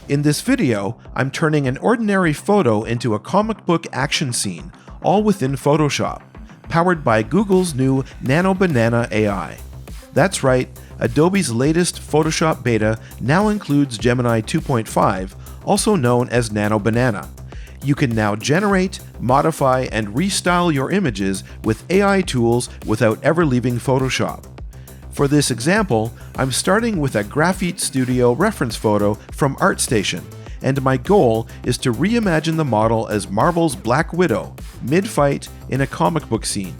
In this video, I'm turning an ordinary photo into a comic book action scene, all within Photoshop, powered by Google's new Nano Banana AI. That's right, Adobe's latest Photoshop beta now includes Gemini 2.5, also known as Nano Banana. You can now generate, modify, and restyle your images with AI tools without ever leaving Photoshop. For this example, I'm starting with a Graphite Studio reference photo from ArtStation, and my goal is to reimagine the model as Marvel's Black Widow, mid-fight in a comic book scene.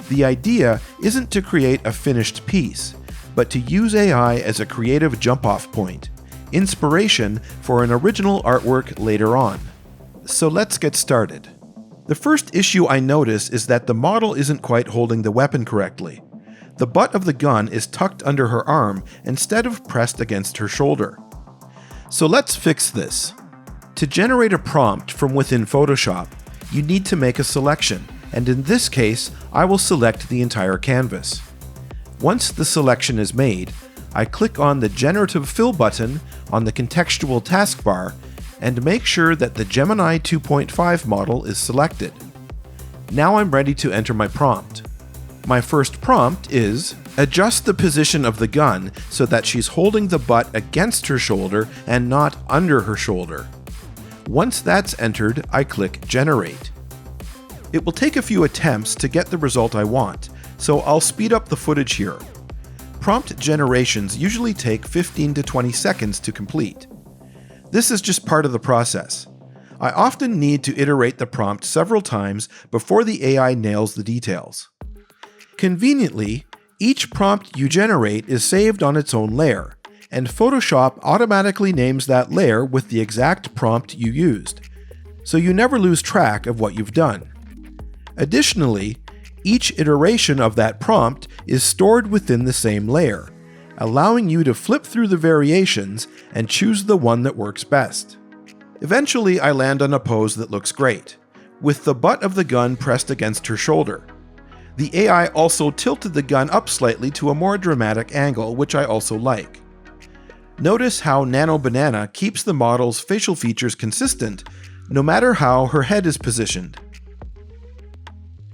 The idea isn't to create a finished piece, but to use AI as a creative jump-off point, inspiration for an original artwork later on. So let's get started. The first issue I notice is that the model isn't quite holding the weapon correctly. The butt of the gun is tucked under her arm instead of pressed against her shoulder. So let's fix this. To generate a prompt from within Photoshop, you need to make a selection, and in this case, I will select the entire canvas. Once the selection is made, I click on the Generative Fill button on the contextual taskbar and make sure that the Gemini 2.5 model is selected. Now I'm ready to enter my prompt. My first prompt is, adjust the position of the gun so that she's holding the butt against her shoulder and not under her shoulder. Once that's entered, I click Generate. It will take a few attempts to get the result I want, so I'll speed up the footage here. Prompt generations usually take 15 to 20 seconds to complete. This is just part of the process. I often need to iterate the prompt several times before the AI nails the details. Conveniently, each prompt you generate is saved on its own layer, and Photoshop automatically names that layer with the exact prompt you used, so you never lose track of what you've done. Additionally, each iteration of that prompt is stored within the same layer, allowing you to flip through the variations and choose the one that works best. Eventually, I land on a pose that looks great, with the butt of the gun pressed against her shoulder. The AI also tilted the gun up slightly to a more dramatic angle, which I also like. Notice how Nano Banana keeps the model's facial features consistent, no matter how her head is positioned.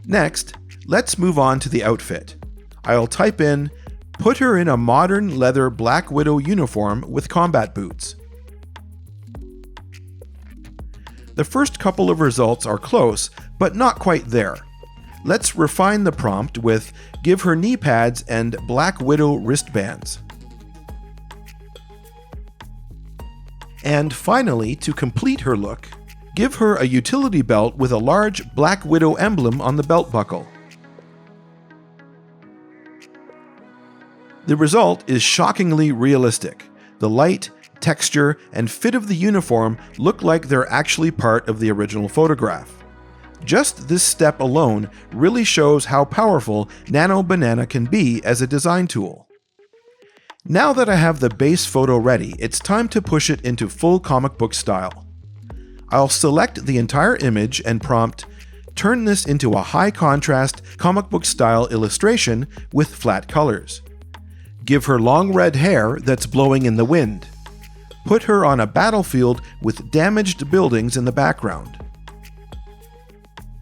Next, let's move on to the outfit. I'll type in, put her in a modern leather Black Widow uniform with combat boots. The first couple of results are close, but not quite there. Let's refine the prompt with give her knee pads and Black Widow wristbands. And finally, to complete her look, give her a utility belt with a large Black Widow emblem on the belt buckle. The result is shockingly realistic. The light, texture, and fit of the uniform look like they're actually part of the original photograph. Just this step alone really shows how powerful Nano Banana can be as a design tool. Now that I have the base photo ready, it's time to push it into full comic book style. I'll select the entire image and prompt, turn this into a high contrast comic book style illustration with flat colors. Give her long red hair that's blowing in the wind. Put her on a battlefield with damaged buildings in the background.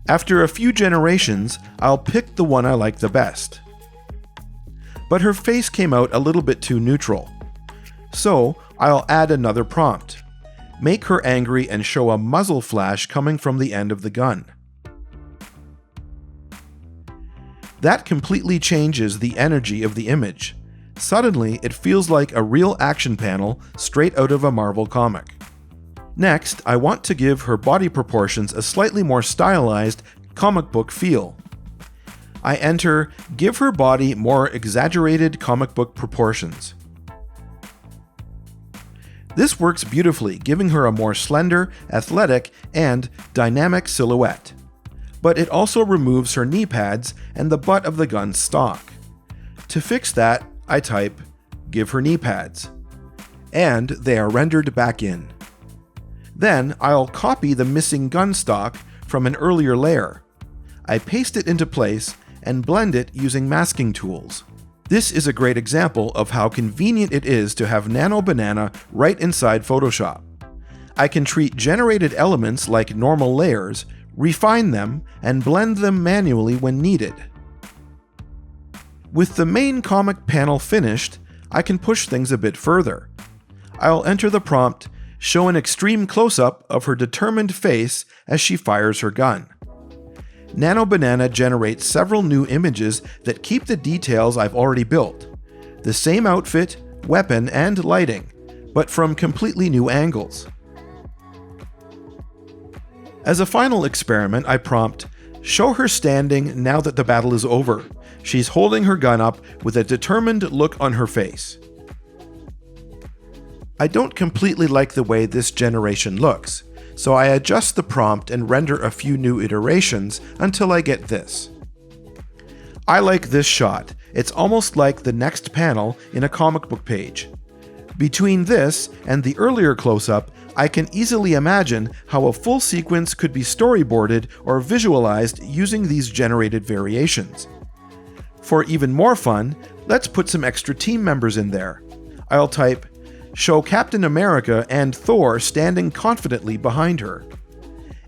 After a few generations, I'll pick the one I like the best. But her face came out a little bit too neutral. So I'll add another prompt. Make her angry and show a muzzle flash coming from the end of the gun. That completely changes the energy of the image. Suddenly, it feels like a real action panel straight out of a Marvel comic. Next, I want to give her body proportions a slightly more stylized comic book feel. I enter, give her body more exaggerated comic book proportions. This works beautifully, giving her a more slender, athletic, and dynamic silhouette. But it also removes her knee pads and the butt of the gun's stock. To fix that, I type, give her knee pads. And they are rendered back in. Then I'll copy the missing gun stock from an earlier layer. I paste it into place and blend it using masking tools. This is a great example of how convenient it is to have Nano Banana right inside Photoshop. I can treat generated elements like normal layers, refine them, and blend them manually when needed. With the main comic panel finished, I can push things a bit further. I'll enter the prompt, show an extreme close-up of her determined face as she fires her gun. Nano Banana generates several new images that keep the details I've already built. The same outfit, weapon, and lighting, but from completely new angles. As a final experiment, I prompt, show her standing now that the battle is over. She's holding her gun up with a determined look on her face. I don't completely like the way this generation looks, so I adjust the prompt and render a few new iterations until I get this. I like this shot. It's almost like the next panel in a comic book page. Between this and the earlier close-up, I can easily imagine how a full sequence could be storyboarded or visualized using these generated variations. For even more fun, let's put some extra team members in there. I'll type, show Captain America and Thor standing confidently behind her.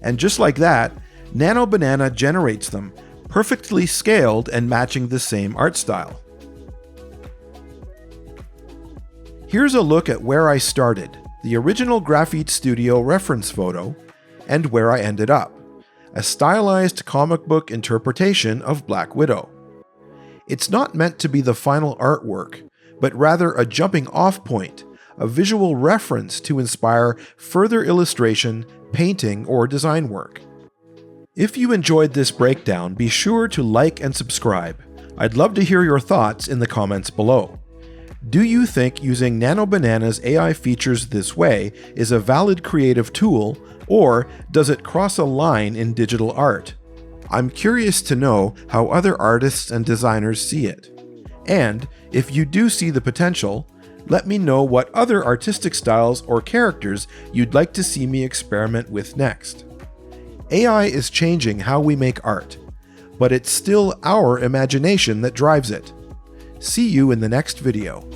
And just like that, Nano Banana generates them, perfectly scaled and matching the same art style. Here's a look at where I started, the original Graphite Studio reference photo, and where I ended up, a stylized comic book interpretation of Black Widow. It's not meant to be the final artwork, but rather a jumping-off point, a visual reference to inspire further illustration, painting, or design work. If you enjoyed this breakdown, be sure to like and subscribe. I'd love to hear your thoughts in the comments below. Do you think using Nano Banana's AI features this way is a valid creative tool, or does it cross a line in digital art? I'm curious to know how other artists and designers see it. And if you do see the potential, let me know what other artistic styles or characters you'd like to see me experiment with next. AI is changing how we make art, but it's still our imagination that drives it. See you in the next video.